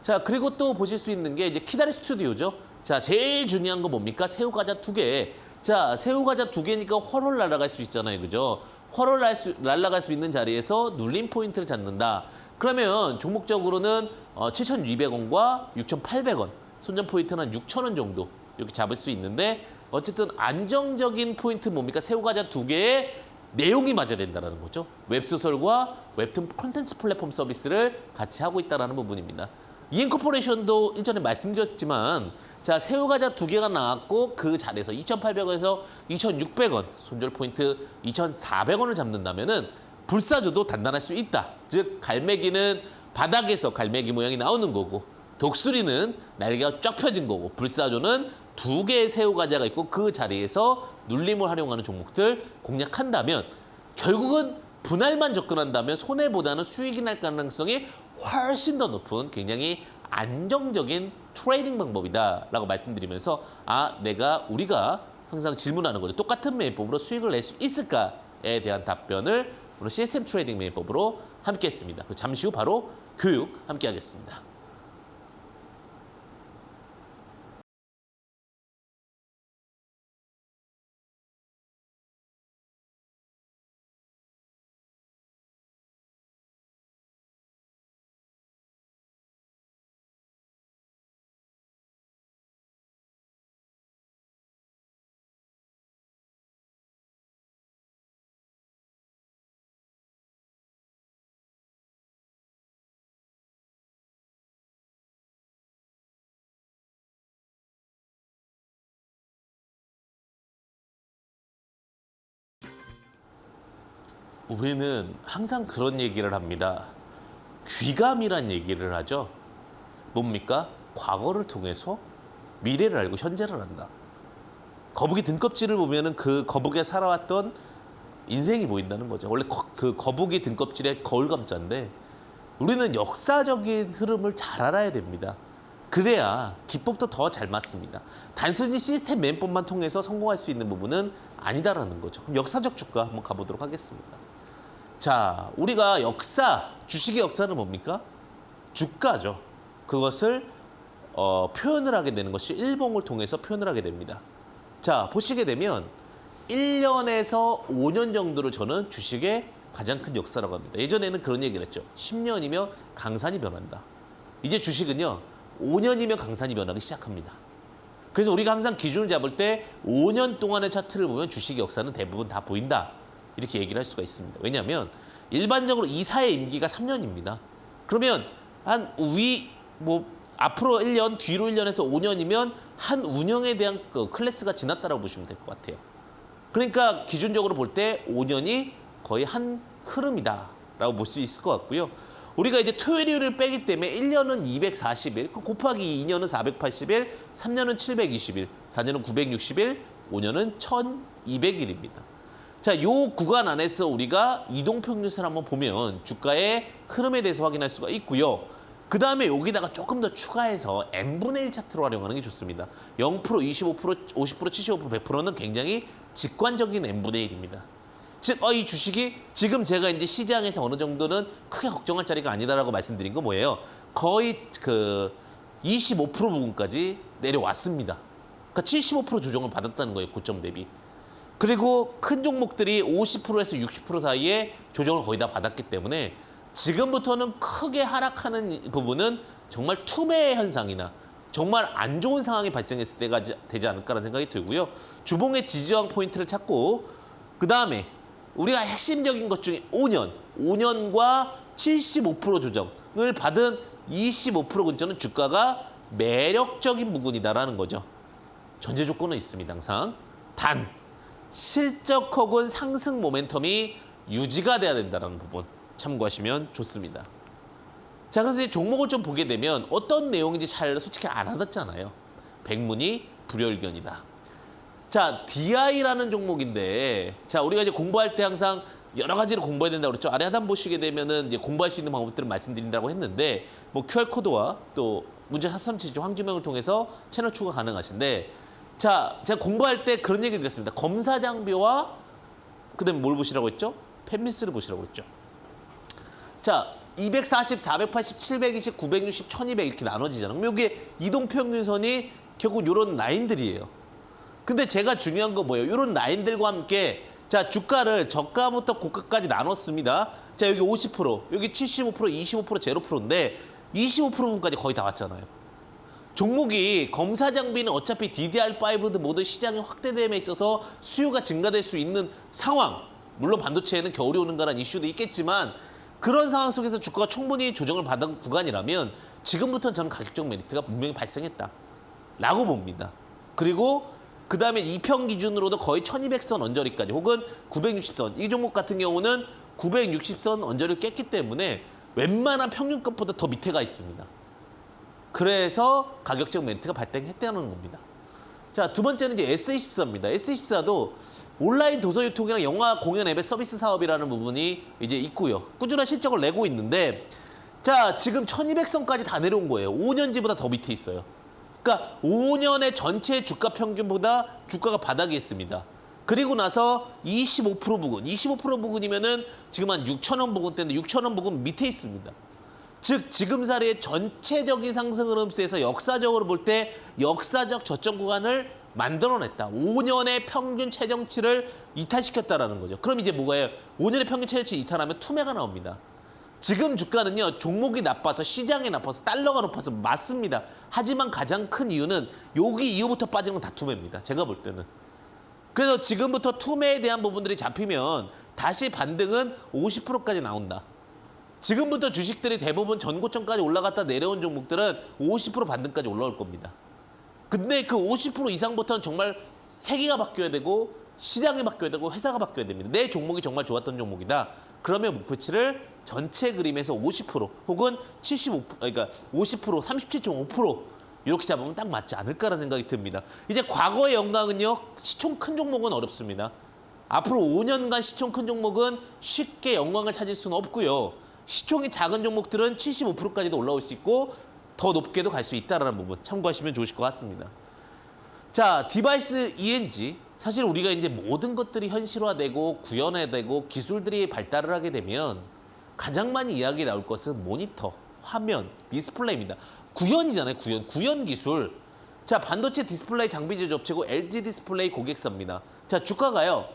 Speaker 1: 자, 그리고 또 보실 수 있는 게 이제 키다리 스튜디오죠. 자, 제일 중요한 거 뭡니까? 새우과자 2개. 자, 새우과자 2개니까 훨훨 날아갈 수 있잖아요. 그죠? 훨훨 날아갈 수 있는 자리에서 눌림 포인트를 잡는다. 그러면 종목적으로는 7,200원과 6,800원. 손절 포인트는 한 6,000원 정도 이렇게 잡을 수 있는데 어쨌든 안정적인 포인트 뭡니까? 새우과자 2개의 내용이 맞아야 된다는 거죠. 웹소설과 웹툰 콘텐츠 플랫폼 서비스를 같이 하고 있다는 부분입니다. 이엔코퍼레이션도 일전에 말씀드렸지만 자, 새우과자 2개가 나왔고 그 자리에서 2,800원에서 2,600원 손절 포인트 2,400원을 잡는다면은 불사조도 단단할 수 있다. 즉 갈매기는 바닥에서 갈매기 모양이 나오는 거고 독수리는 날개가 쫙 펴진 거고 불사조는 2개의 새우과자가 있고 그 자리에서 눌림을 활용하는 종목들 공략한다면 결국은 분할만 접근한다면 손해보다는 수익이 날 가능성이 훨씬 더 높은 굉장히 안정적인 트레이딩 방법이다라고 말씀드리면서 우리가 항상 질문하는 거죠. 똑같은 매매법으로 수익을 낼 수 있을까에 대한 답변을 오늘 시스템 트레이딩 매매법으로 함께 했습니다. 잠시 후 바로 교육 함께 하겠습니다. 우리는 항상 그런 얘기를 합니다. 귀감이란 얘기를 하죠. 뭡니까? 과거를 통해서 미래를 알고 현재를 안다. 거북이 등껍질을 보면은 그 거북이가 살아왔던 인생이 보인다는 거죠. 원래 그 거북이 등껍질의 거울감자인데 우리는 역사적인 흐름을 잘 알아야 됩니다. 그래야 기법도 더 잘 맞습니다. 단순히 시스템 매매법만 통해서 성공할 수 있는 부분은 아니다라는 거죠. 그럼 역사적 주가 한번 가보도록 하겠습니다. 자, 우리가 주식의 역사는 뭡니까? 주가죠. 그것을 표현을 하게 되는 것이 일봉을 통해서 표현을 하게 됩니다. 자, 보시게 되면 1년에서 5년 정도를 저는 주식의 가장 큰 역사라고 합니다. 예전에는 그런 얘기를 했죠. 10년이면 강산이 변한다. 이제 주식은요, 5년이면 강산이 변하기 시작합니다. 그래서 우리가 항상 기준을 잡을 때 5년 동안의 차트를 보면 주식의 역사는 대부분 다 보인다. 이렇게 얘기를 할 수가 있습니다. 왜냐하면 일반적으로 이사의 임기가 3년입니다. 그러면 앞으로 1년, 뒤로 1년에서 5년이면 한 운영에 대한 그 클래스가 지났다라고 보시면 될 것 같아요. 그러니까 기준적으로 볼 때 5년이 거의 한 흐름이다라고 볼 수 있을 것 같고요. 우리가 이제 토요일을 빼기 때문에 1년은 240일, 곱하기 2년은 480일, 3년은 720일, 4년은 960일, 5년은 1200일입니다. 자, 요 구간 안에서 우리가 이동평균선을 한번 보면 주가의 흐름에 대해서 확인할 수가 있고요. 그 다음에 여기다가 조금 더 추가해서 n분의 1 차트로 활용하는 게 좋습니다. 0%, 25%, 50%, 75%, 100%는 굉장히 직관적인 n분의 1입니다. 즉, 이 주식이 지금 제가 이제 시장에서 어느 정도는 크게 걱정할 자리가 아니다라고 말씀드린 거 뭐예요? 거의 그 25% 부분까지 내려왔습니다. 그러니까 75% 조정을 받았다는 거예요, 고점 대비. 그리고 큰 종목들이 50%에서 60% 사이에 조정을 거의 다 받았기 때문에 지금부터는 크게 하락하는 부분은 정말 투매 현상이나 정말 안 좋은 상황이 발생했을 때가 되지 않을까라는 생각이 들고요. 주봉의 지지저항 포인트를 찾고 그 다음에 우리가 핵심적인 것 중에 5년과 75% 조정을 받은 25% 근처는 주가가 매력적인 부분이다라는 거죠. 전제 조건은 있습니다, 항상. 단, 실적 혹은 상승 모멘텀이 유지가 돼야 된다는 부분 참고하시면 좋습니다. 자, 그래서 이제 종목을 좀 보게 되면 어떤 내용인지 잘 솔직히 안 와닿잖아요. 백문이 불여일견이다. 자, DI라는 종목인데, 자, 우리가 이제 공부할 때 항상 여러 가지로 공부해야 된다고 그랬죠. 아래 하단 보시게 되면은 이제 공부할 수 있는 방법들을 말씀드린다고 했는데, 뭐 QR코드와 또 문제 합삼치죠. 황주명을 통해서 채널 추가 가능하신데, 자, 제가 공부할 때 그런 얘기를 드렸습니다. 검사 장비와 그다음에 뭘 보시라고 했죠? 팹리스를 보시라고 했죠. 자, 240, 480, 720, 960, 1200 이렇게 나눠지잖아요. 그럼 여기에 이동평균선이 결국 이런 라인들이에요. 근데 제가 중요한 거 뭐예요? 이런 라인들과 함께 자, 주가를 저가부터 고가까지 나눴습니다. 자, 여기 50%, 여기 75%, 25%, 0%인데 25%분까지 거의 다 왔잖아요. 종목이 검사 장비는 어차피 DDR5든 모든 시장이 확대됨에 있어서 수요가 증가될 수 있는 상황. 물론 반도체에는 겨울이 오는 거란 이슈도 있겠지만 그런 상황 속에서 주가가 충분히 조정을 받은 구간이라면 지금부터는 저는 가격적 메리트가 분명히 발생했다라고 봅니다. 그리고 그 다음에 2평 기준으로도 거의 1200선 언저리까지 혹은 960선. 이 종목 같은 경우는 960선 언저리를 깼기 때문에 웬만한 평균값보다 더 밑에 가 있습니다. 그래서 가격적 메리트가 발생했다는 겁니다. 자, 두 번째는 이제 S24입니다. S24도 온라인 도서 유통이나 영화 공연 앱의 서비스 사업이라는 부분이 이제 있고요. 꾸준한 실적을 내고 있는데 자, 지금 1200선까지 다 내려온 거예요. 5년지보다 더 밑에 있어요. 그러니까 5년의 전체 주가 평균보다 주가가 바닥에 있습니다. 그리고 나서 25% 부근, 25% 부근이면은 지금 한 6,000원 부근대인데 6,000원 부근 밑에 있습니다. 즉 지금 사례의 전체적인 상승 흐름세에서 역사적으로 볼 때 역사적 저점 구간을 만들어냈다. 5년의 평균 최정치를 이탈시켰다라는 거죠. 그럼 이제 뭐가요? 5년의 평균 최정치 이탈하면 투매가 나옵니다. 지금 주가는요. 종목이 나빠서 시장이 나빠서 달러가 높아서 맞습니다. 하지만 가장 큰 이유는 여기 이후부터 빠지는 건 다 투매입니다. 제가 볼 때는. 그래서 지금부터 투매에 대한 부분들이 잡히면 다시 반등은 50%까지 나온다. 지금부터 주식들이 대부분 전고점까지 올라갔다 내려온 종목들은 50% 반등까지 올라올 겁니다. 근데 그 50% 이상부터는 정말 세계가 바뀌어야 되고 시장이 바뀌어야 되고 회사가 바뀌어야 됩니다. 내 종목이 정말 좋았던 종목이다. 그러면 목표치를 전체 그림에서 50% 혹은 75%, 그러니까 50%, 37.5% 이렇게 잡으면 딱 맞지 않을까라는 생각이 듭니다. 이제 과거의 영광은요. 시총 큰 종목은 어렵습니다. 앞으로 5년간 시총 큰 종목은 쉽게 영광을 찾을 수는 없고요. 시총이 작은 종목들은 75%까지도 올라올 수 있고 더 높게도 갈 수 있다는 부분 참고하시면 좋으실 것 같습니다. 자, 디바이스 ENG. 사실 우리가 이제 모든 것들이 현실화되고 구현화되고 기술들이 발달을 하게 되면 가장 많이 이야기 나올 것은 모니터, 화면, 디스플레이입니다. 구현이잖아요, 구현. 구현 기술. 자, 반도체 디스플레이 장비 제조업체고 LG 디스플레이 고객사입니다. 자, 주가가요.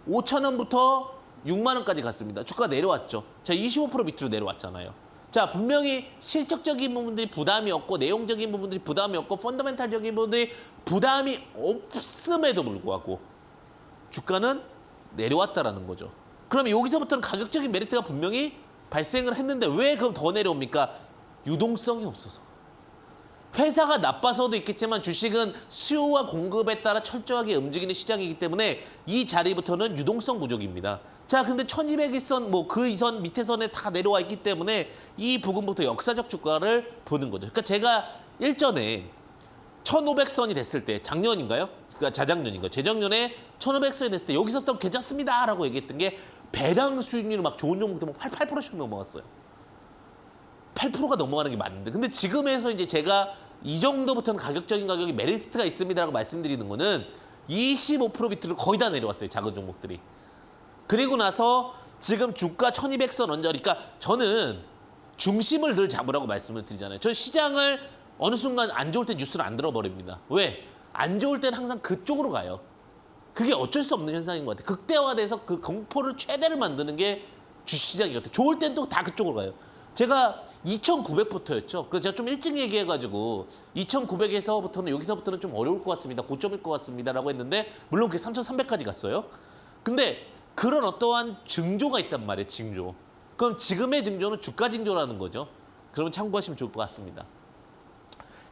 Speaker 1: 5,000원부터 6만 원까지 갔습니다. 주가가 내려왔죠. 자, 25% 밑으로 내려왔잖아요. 자, 분명히 실적적인 부분들이 부담이 없고 내용적인 부분들이 부담이 없고 펀더멘탈적인 부분들이 부담이 없음에도 불구하고 주가는 내려왔다라는 거죠. 그러면 여기서부터는 가격적인 메리트가 분명히 발생을 했는데 왜 그럼 더 내려옵니까? 유동성이 없어서. 회사가 나빠서도 있겠지만 주식은 수요와 공급에 따라 철저하게 움직이는 시장이기 때문에 이 자리부터는 유동성 부족입니다. 자, 근데 1200일선 뭐 그 이선 밑에 선에 다 내려와 있기 때문에 이 부분부터 역사적 주가를 보는 거죠. 그러니까 제가 일전에 1500선이 됐을 때 작년인가요? 그러니까 자작년인가요? 재작년에 1500선이 됐을 때 여기서부터 괜찮습니다라고 얘기했던 게 배당 수익률이 막 좋은 종목들 막 8%씩 넘어갔어요. 8%가 넘어가는 게 맞는데 근데 지금에서 이제 제가 이 정도부터는 가격적인 가격이 메리트가 있습니다라고 말씀드리는 거는 25% 비트로 거의 다 내려왔어요. 작은 종목들이. 그리고 나서 지금 주가 1200선 언저리. 그러니까 저는 중심을 늘 잡으라고 말씀을 드리잖아요. 저 시장을 어느 순간 안 좋을 때 뉴스를 안 들어버립니다. 왜? 안 좋을 때는 항상 그쪽으로 가요. 그게 어쩔 수 없는 현상인 것 같아요. 극대화돼서 그 공포를 최대를 만드는 게 주시장이거든요. 좋을 땐 또 다 그쪽으로 가요. 제가 2,900부터였죠. 그래서 제가 좀 일찍 얘기해가지고 2,900에서부터는 여기서부터는 좀 어려울 것 같습니다. 고점일 것 같습니다라고 했는데 물론 그게 3,300까지 갔어요. 근데 그런 어떠한 징조가 있단 말이에요. 징조. 그럼 지금의 징조는 주가 징조라는 거죠. 그러면 참고하시면 좋을 것 같습니다.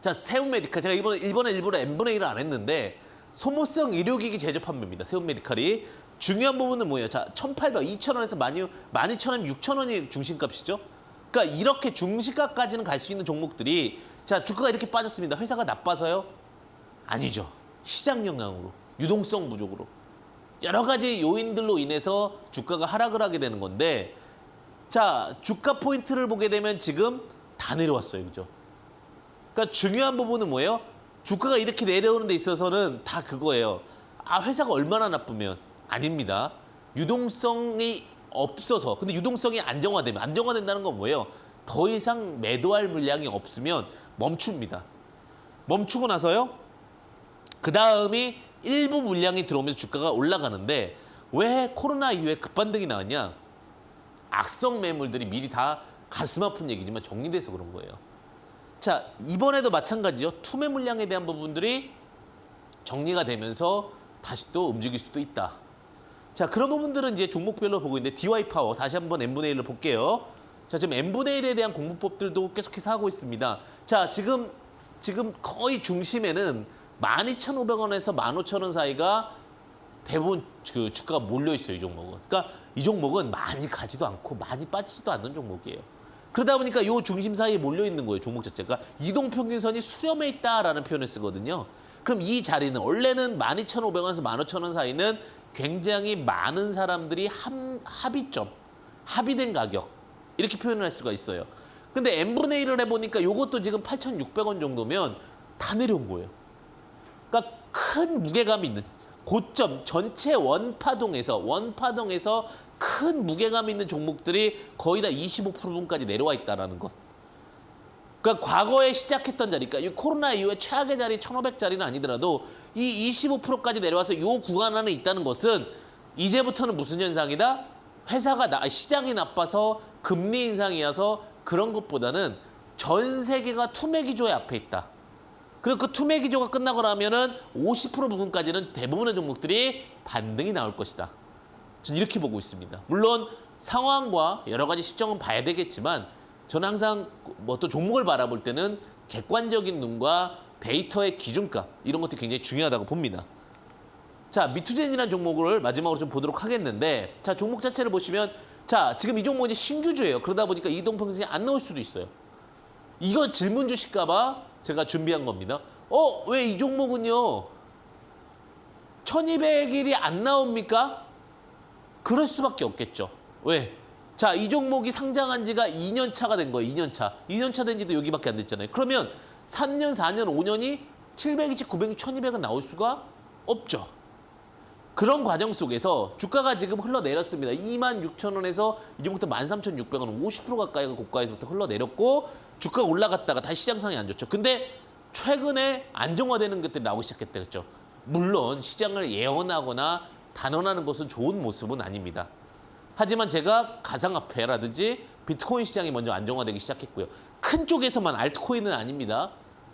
Speaker 1: 자, 세움메디칼. 제가 이번에 일부러 n분의 1을 안 했는데 소모성 의료기기 제조 판매입니다. 세움메디칼이. 중요한 부분은 뭐예요? 자, 1,800, 2,000원에서 12,000원, 6,000원이 중심값이죠. 그러니까 이렇게 중시가까지는 갈 수 있는 종목들이 자, 주가가 이렇게 빠졌습니다. 회사가 나빠서요? 아니죠. 시장 영향으로, 유동성 부족으로. 여러 가지 요인들로 인해서 주가가 하락을 하게 되는 건데 자, 주가 포인트를 보게 되면 지금 다 내려왔어요. 그죠? 그러니까 중요한 부분은 뭐예요? 주가가 이렇게 내려오는 데 있어서는 다 그거예요. 아, 회사가 얼마나 나쁘면? 아닙니다. 유동성이 없어서. 근데 유동성이 안정화되면 안정화된다는 건 뭐예요? 더 이상 매도할 물량이 없으면 멈춥니다. 멈추고 나서요. 그 다음이 일부 물량이 들어오면서 주가가 올라가는데 왜 코로나 이후에 급반등이 나왔냐? 악성 매물들이 미리 다 가슴 아픈 얘기지만 정리돼서 그런 거예요. 자, 이번에도 마찬가지죠. 투매 물량에 대한 부분들이 정리가 되면서 다시 또 움직일 수도 있다. 자, 그런 부분들은 이제 종목별로 보고 있는데 DY 파워 다시 한번 n분의 1로 볼게요. 자, 지금 n분의 1에 대한 공부법들도 계속해서 하고 있습니다. 자, 지금 거의 중심에는 12,500원에서 15,000원 사이가 대부분 그 주가가 몰려 있어요. 이 종목은. 그러니까 이 종목은 많이 가지도 않고 많이 빠지지도 않는 종목이에요. 그러다 보니까 이 중심 사이에 몰려 있는 거예요. 종목 자체가. 이동평균선이 수렴해 있다라는 표현을 쓰거든요. 그럼 이 자리는 원래는 12,500원에서 15,000원 사이는 굉장히 많은 사람들이 합의점, 합의된 가격 이렇게 표현을 할 수가 있어요. 근데 n분의 1을 해보니까 이것도 지금 8,600원 정도면 다 내려온 거예요. 그러니까 큰 무게감이 있는 고점 전체 원파동에서 큰 무게감 있는 종목들이 거의 다 25%까지 내려와 있다는 것. 그러니까 과거에 시작했던 자리, 그러니까 이 코로나 이후에 최악의 자리 1,500자리는 아니더라도 이 25%까지 내려와서 이 구간 안에 있다는 것은 이제부터는 무슨 현상이다? 시장이 나빠서 금리 인상이어서 그런 것보다는 전 세계가 투매 기조의 앞에 있다. 그리고 그 투매 기조가 끝나고 나면은 50% 부분까지는 대부분의 종목들이 반등이 나올 것이다. 저는 이렇게 보고 있습니다. 물론 상황과 여러 가지 시점은 봐야 되겠지만 저는 항상 뭐 또 종목을 바라볼 때는 객관적인 눈과 데이터의 기준값 이런 것들이 굉장히 중요하다고 봅니다. 자, 미투젠이라는 종목을 마지막으로 좀 보도록 하겠는데 자, 종목 자체를 보시면 자, 지금 이 종목이 신규주예요. 그러다 보니까 이동평균이 안 나올 수도 있어요. 이거 질문 주실까 봐 제가 준비한 겁니다. 왜 이 종목은요? 1200일이 안 나옵니까? 그럴 수밖에 없겠죠. 왜? 자, 이 종목이 상장한 지가 2년 차가 된 거예요. 2년 차. 2년 차 된 지도 여기밖에 안 됐잖아요. 그러면 3년, 4년, 5년이 700이지 900이 1200은 나올 수가 없죠. 그런 과정 속에서 주가가 지금 흘러내렸습니다. 26,000원에서 이 종목부터 13,600원, 50% 가까이가 고가에서부터 흘러내렸고 주가가 올라갔다가 다시 시장 상황이 안 좋죠. 근데 최근에 안정화되는 것들이 나오기 시작했다 그랬죠. 물론 시장을 예언하거나 단언하는 것은 좋은 모습은 아닙니다. 하지만 제가 가상화폐라든지 비트코인 시장이 먼저 안정화되기 시작했고요. 큰 쪽에서만 알트코인은 아닙니다.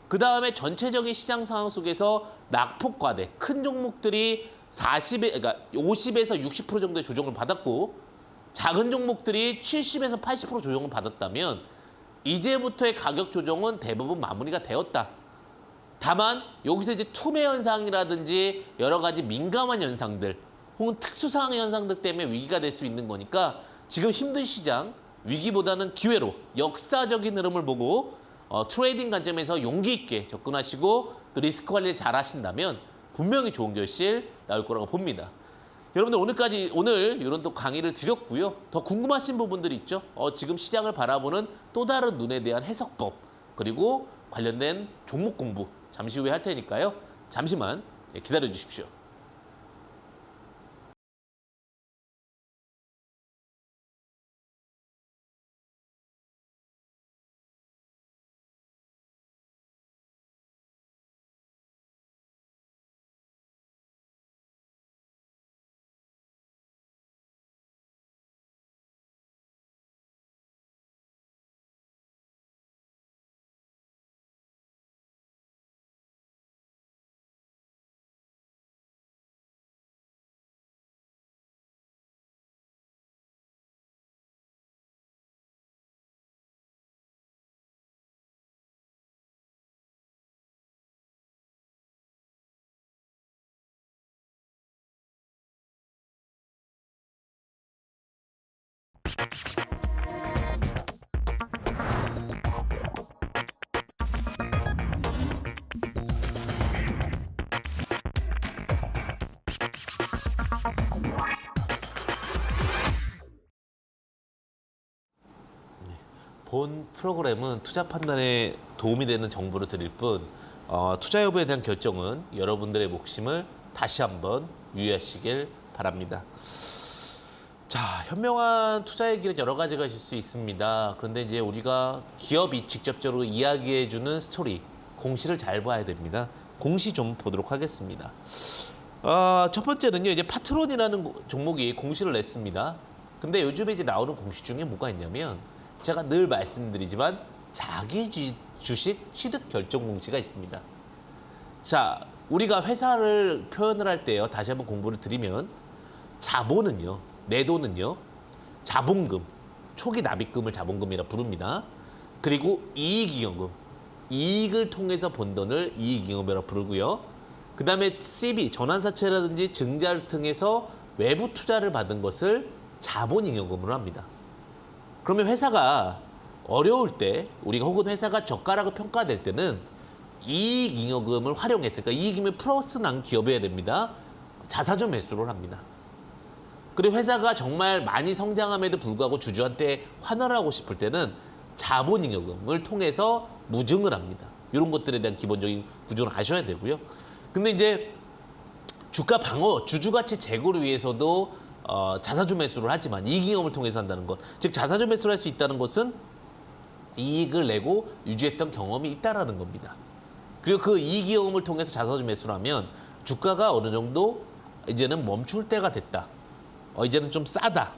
Speaker 1: 그 다음에 전체적인 시장 상황 속에서 낙폭 과대, 큰 종목들이 그러니까 50에서 60% 정도의 조정을 받았고 작은 종목들이 70에서 80% 조정을 받았다면 이제부터의 가격 조정은 대부분 마무리가 되었다. 다만 여기서 이제 투매 현상이라든지 여러 가지 민감한 현상들 혹은 특수상황 현상들 때문에 위기가 될 수 있는 거니까 지금 힘든 시장 위기보다는 기회로 역사적인 흐름을 보고 트레이딩 관점에서 용기 있게 접근하시고 또 리스크 관리를 잘 하신다면 분명히 좋은 결실 나올 거라고 봅니다. 여러분들 오늘 이런 또 강의를 드렸고요. 더 궁금하신 부분들이 있죠. 지금 시장을 바라보는 또 다른 눈에 대한 해석법 그리고 관련된 종목 공부 잠시 후에 할 테니까요. 잠시만 기다려 주십시오. 본 프로그램은 투자 판단에 도움이 되는 정보를 드릴 뿐 투자 여부에 대한 결정은 여러분들의 몫임을 다시 한번 유의하시길 바랍니다. 자, 현명한 투자의 길은 여러 가지가 있을 수 있습니다. 그런데 이제 우리가 기업이 직접적으로 이야기해주는 스토리, 공시를 잘 봐야 됩니다. 공시 좀 보도록 하겠습니다. 첫 번째는요, 이제 파트론이라는 종목이 공시를 냈습니다. 근데 요즘에 이제 나오는 공시 중에 뭐가 있냐면 제가 늘 말씀드리지만 자기 주식 취득 결정 공시가 있습니다. 자, 우리가 회사를 표현을 할 때요, 다시 한번 공부를 드리면 자본은요, 내 돈은요, 자본금, 초기 납입금을 자본금이라 부릅니다. 그리고 이익잉여금, 이익을 통해서 번 돈을 이익잉여금이라 부르고요. 그 다음에 CB, 전환사채라든지 증자를 통해서 외부 투자를 받은 것을 자본잉여금으로 합니다. 그러면 회사가 어려울 때, 우리가 혹은 회사가 저가라고 평가될 때는 이익잉여금을 활용해서, 그러니까 이익임을 플러스 난 기업이어야 됩니다. 자사주 매수를 합니다. 그리고 회사가 정말 많이 성장함에도 불구하고 주주한테 환원하고 싶을 때는 자본잉여금을 통해서 무증을 합니다. 이런 것들에 대한 기본적인 구조는 아셔야 되고요. 근데 이제 주가 방어, 주주가치 제고를 위해서도 자사주 매수를 하지만 이익이익을 통해서 한다는 것. 즉 자사주 매수를 할 수 있다는 것은 이익을 내고 유지했던 경험이 있다라는 겁니다. 그리고 그 이익이익을 통해서 자사주 매수를 하면 주가가 어느 정도 이제는 멈출 때가 됐다. 이제는 좀 싸다.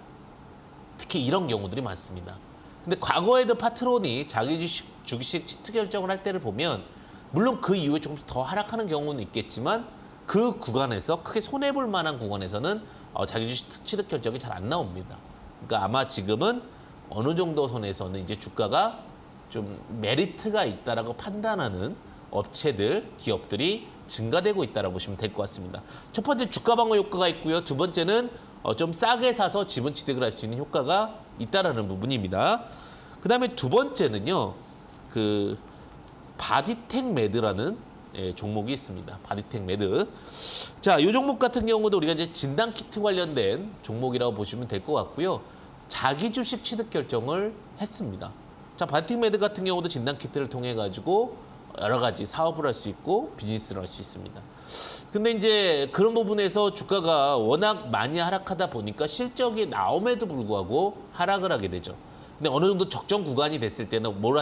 Speaker 1: 특히 이런 경우들이 많습니다. 근데 과거에도 파트론이 자기 주식 취득 결정을 할 때를 보면 물론 그 이후에 조금씩 더 하락하는 경우는 있겠지만 그 구간에서 크게 손해볼 만한 구간에서는 자기 주식 취득 결정이 잘 안 나옵니다. 그러니까 아마 지금은 어느 정도 선에서는 이제 주가가 좀 메리트가 있다라고 판단하는 업체들, 기업들이 증가되고 있다라고 보시면 될 것 같습니다. 첫 번째 주가 방어 효과가 있고요. 두 번째는 좀 싸게 사서 지분 취득을 할 수 있는 효과가 있다라는 부분입니다. 그다음에 두 번째는요. 그 바디텍 매드라는 종목이 있습니다. 바디텍 매드. 자, 이 종목 같은 경우도 우리가 이제 진단 키트 관련된 종목이라고 보시면 될 것 같고요. 자기 주식 취득 결정을 했습니다. 자, 바디텍 매드 같은 경우도 진단 키트를 통해 가지고 여러 가지 사업을 할 수 있고 비즈니스를 할 수 있습니다. 근데 이제 그런 부분에서 주가가 워낙 많이 하락하다 보니까 실적이 나옴에도 불구하고 하락을 하게 되죠. 근데 어느 정도 적정 구간이 됐을 때는 뭘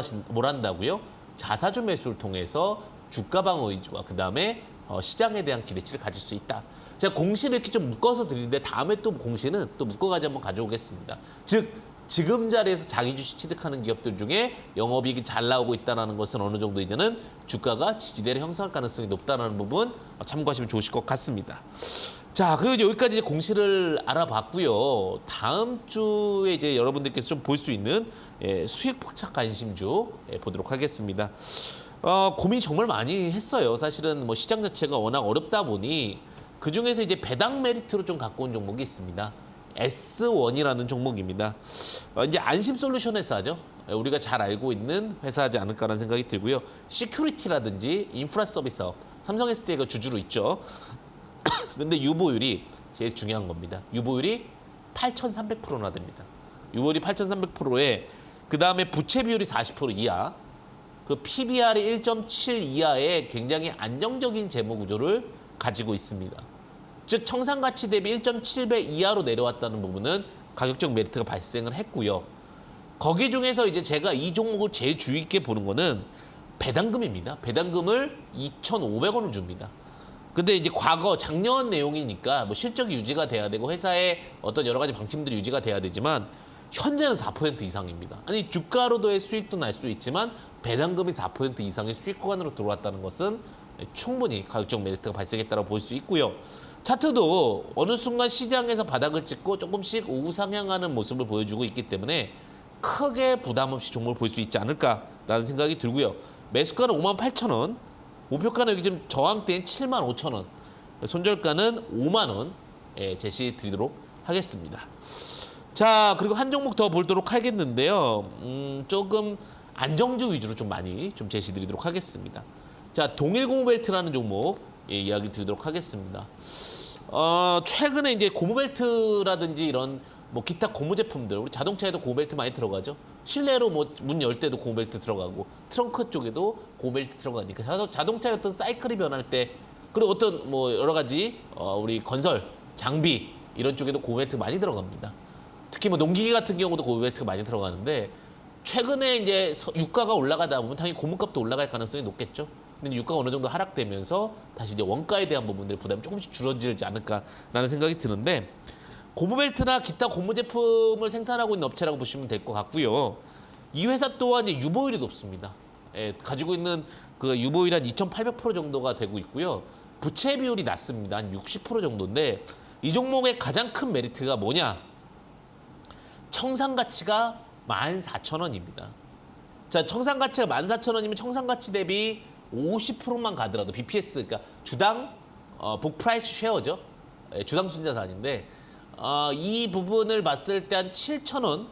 Speaker 1: 한다고요? 자사주 매수를 통해서 주가 방어 위주와 그다음에 시장에 대한 기대치를 가질 수 있다. 제가 공시를 이렇게 좀 묶어서 드리는데 다음에 또 공시는 또 묶어가지고 한번 가져오겠습니다. 즉 지금 자리에서 자기 주식 취득하는 기업들 중에 영업이익이 잘 나오고 있다는 것은 어느 정도 이제는 주가가 지지대를 형성할 가능성이 높다는 부분 참고하시면 좋으실 것 같습니다. 자, 그리고 이제 여기까지 공시를 알아봤고요. 다음 주에 이제 여러분들께서 좀 볼 수 있는 수익 포착 관심주 보도록 하겠습니다. 고민 정말 많이 했어요. 사실은 뭐 시장 자체가 워낙 어렵다 보니 그 중에서 이제 배당 메리트로 좀 갖고 온 종목이 있습니다. S1이라는 종목입니다. 이제 안심솔루션 회사죠. 우리가 잘 알고 있는 회사지 않을까라는 생각이 들고요. 시큐리티라든지 인프라 서비스업, 삼성 SDI가 주주로 있죠. 근데 유보율이 제일 중요한 겁니다. 유보율이 8,300%나 됩니다. 유보율이 8,300%에 그 다음에 부채 비율이 40% 이하, 그 PBR이 1.7 이하의 굉장히 안정적인 재무 구조를 가지고 있습니다. 즉 청산가치 대비 1.7배 이하로 내려왔다는 부분은 가격적 메리트가 발생을 했고요. 거기 중에서 이제 제가 이 종목을 제일 주의 있게 보는 거는 배당금입니다. 배당금을 2,500원을 줍니다. 근데 이제 과거 작년 내용이니까 뭐 실적이 유지가 돼야 되고 회사의 어떤 여러 가지 방침들이 유지가 돼야 되지만 현재는 4% 이상입니다. 아니 주가로도의 수익도 날 수 있지만 배당금이 4% 이상의 수익 구간으로 들어왔다는 것은 충분히 가격적 메리트가 발생했다고 볼 수 있고요. 차트도 어느 순간 시장에서 바닥을 찍고 조금씩 우상향하는 모습을 보여주고 있기 때문에 크게 부담 없이 종목을 볼 수 있지 않을까라는 생각이 들고요. 매수가는 58,000원, 목표가는 여기 지금 저항대인 75,000원, 손절가는 5만원 제시 드리도록 하겠습니다. 자, 그리고 한 종목 더 보도록 하겠는데요. 조금 안정주 위주로 좀 많이 좀 제시 드리도록 하겠습니다. 자, 동일고무벨트라는 종목 이야기 드리도록 하겠습니다. 최근에 이제 고무벨트라든지 이런 뭐 기타 고무 제품들, 우리 자동차에도 고무벨트 많이 들어가죠. 실내로 뭐 문 열 때도 고무벨트 들어가고 트렁크 쪽에도 고무벨트 들어가니까 자동차의 어떤 사이클이 변할 때 그리고 어떤 뭐 여러 가지 우리 건설 장비 이런 쪽에도 고무벨트 많이 들어갑니다. 특히 뭐 농기계 같은 경우도 고무벨트가 많이 들어가는데 최근에 이제 유가가 올라가다 보면 당연히 고무값도 올라갈 가능성이 높겠죠. 근데 유가가 어느 정도 하락되면서 다시 이제 원가에 대한 부분들의 부담이 조금씩 줄어들지 않을까라는 생각이 드는데 고무벨트나 기타 고무 제품을 생산하고 있는 업체라고 보시면 될 것 같고요. 이 회사 또한 이제 유보율이 높습니다. 가지고 있는 그 유보율이 한 2,800% 정도가 되고 있고요. 부채 비율이 낮습니다. 한 60% 정도인데 이 종목의 가장 큰 메리트가 뭐냐? 청산가치가 14,000원입니다. 자, 청산가치가 14,000원이면 청산가치 대비 50%만 가더라도 BPS, 그러니까 주당 북 프라이스 쉐어죠. 주당 순자산인데 이 부분을 봤을 때 한 7,000원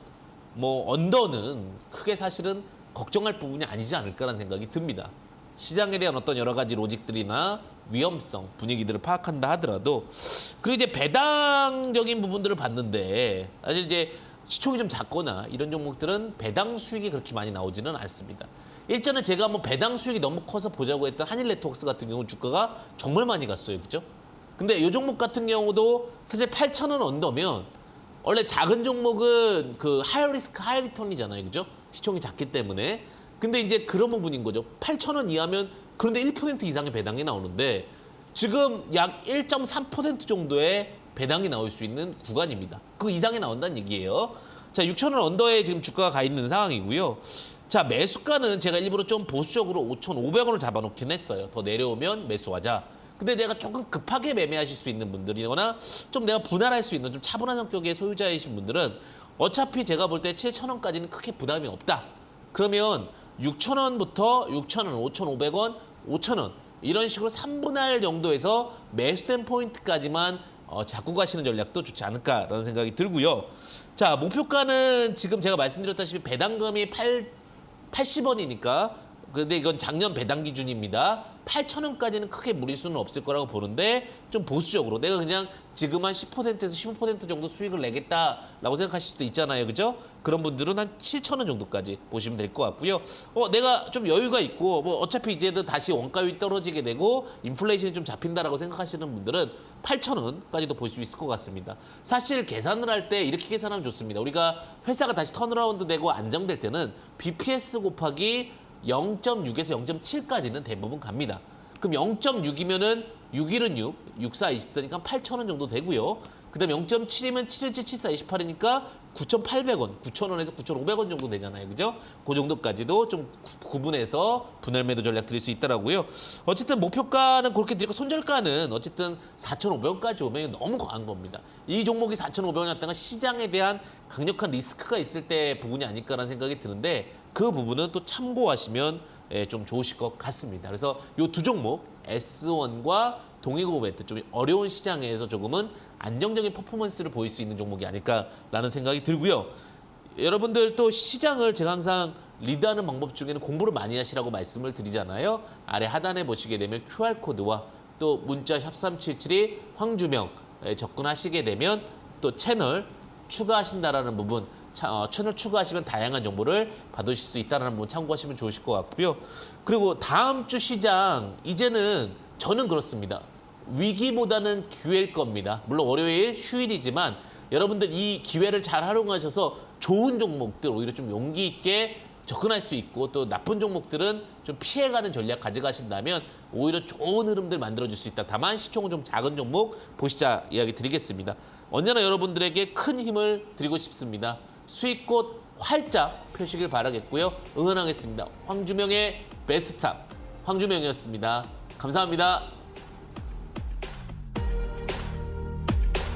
Speaker 1: 뭐 언더는 크게 사실은 걱정할 부분이 아니지 않을까라는 생각이 듭니다. 시장에 대한 어떤 여러 가지 로직들이나 위험성, 분위기들을 파악한다 하더라도 그리고 이제 배당적인 부분들을 봤는데 사실 이제 시총이 좀 작거나 이런 종목들은 배당 수익이 그렇게 많이 나오지는 않습니다. 일전에 제가 한번 배당 수익이 너무 커서 보자고 했던 한일네트워크스 같은 경우는 주가가 정말 많이 갔어요. 그죠? 근데 이 종목 같은 경우도 사실 8,000원 언더면 원래 작은 종목은 그 하이 리스크 하이 리턴이잖아요. 그죠? 시총이 작기 때문에. 근데 이제 그런 부분인 거죠. 8,000원 이하면 그런데 1% 이상의 배당이 나오는데 지금 약 1.3% 정도의 배당이 나올 수 있는 구간입니다. 그 이상이 나온다는 얘기예요. 자, 6,000원 언더에 지금 주가가 가 있는 상황이고요. 자, 매수가는 제가 일부러 좀 보수적으로 5,500원을 잡아놓긴 했어요. 더 내려오면 매수하자. 근데 내가 조금 급하게 매매하실 수 있는 분들이거나 좀 내가 분할할 수 있는 좀 차분한 성격의 소유자이신 분들은 어차피 제가 볼 때 7,000원까지는 크게 부담이 없다. 그러면 6,000원부터 6,000원, 5,500원, 5,000원 이런 식으로 3분할 정도에서 매수된 포인트까지만 잡고 가시는 전략도 좋지 않을까라는 생각이 들고요. 자, 목표가는 지금 제가 말씀드렸다시피 배당금이 80원이니까 근데 이건 작년 배당 기준입니다. 8,000원까지는 크게 무리수는 없을 거라고 보는데 좀 보수적으로 내가 그냥 지금 한 10%에서 15% 정도 수익을 내겠다라고 생각하실 수도 있잖아요. 그죠? 그런 분들은 한 7,000원 정도까지 보시면 될 것 같고요. 내가 좀 여유가 있고 뭐 어차피 이제는 다시 원가율이 떨어지게 되고 인플레이션이 좀 잡힌다라고 생각하시는 분들은 8,000원까지도 볼 수 있을 것 같습니다. 사실 계산을 할 때 이렇게 계산하면 좋습니다. 우리가 회사가 다시 턴어라운드 되고 안정될 때는 BPS 곱하기 0.6에서 0.7까지는 대부분 갑니다. 그럼 0.6이면은 6일은 6, 6, 4, 24니까 8,000원 정도 되고요. 그 다음 0.7이면 7, 7, 7, 4, 28이니까 9,800원, 9,000원에서 9,500원 정도 되잖아요. 그죠? 그 정도까지도 좀 구분해서 분할 매도 전략 드릴 수 있더라고요. 어쨌든 목표가는 그렇게 드리고 손절가는 어쨌든 4,500원까지 오면 너무 과한 겁니다. 이 종목이 4,500원이었다가 시장에 대한 강력한 리스크가 있을 때 부분이 아닐까라는 생각이 드는데 그 부분은 또 참고하시면 좀 좋으실 것 같습니다. 그래서 이 두 종목 S1과 동일고 배트 좀 어려운 시장에서 조금은 안정적인 퍼포먼스를 보일 수 있는 종목이 아닐까라는 생각이 들고요. 여러분들 또 시장을 제가 항상 리드하는 방법 중에는 공부를 많이 하시라고 말씀을 드리잖아요. 아래 하단에 보시게 되면 QR코드와 또 문자 샵3772 황주명 접근하시게 되면 또 채널 추가하신다라는 부분 채널 추가하시면 다양한 정보를 받으실 수 있다는 부분 참고하시면 좋으실 것 같고요. 그리고 다음 주 시장 이제는 저는 그렇습니다. 위기보다는 기회일 겁니다. 물론 월요일 휴일이지만 여러분들 이 기회를 잘 활용하셔서 좋은 종목들 오히려 좀 용기 있게 접근할 수 있고 또 나쁜 종목들은 좀 피해가는 전략 가져가신다면 오히려 좋은 흐름들 만들어줄 수 있다. 다만 시총은 좀 작은 종목 보시자 이야기 드리겠습니다. 언제나 여러분들에게 큰 힘을 드리고 싶습니다. 수익꽃 활짝 펴시길 바라겠고요. 응원하겠습니다. 황주명의 베스트탑 황주명이었습니다. 감사합니다.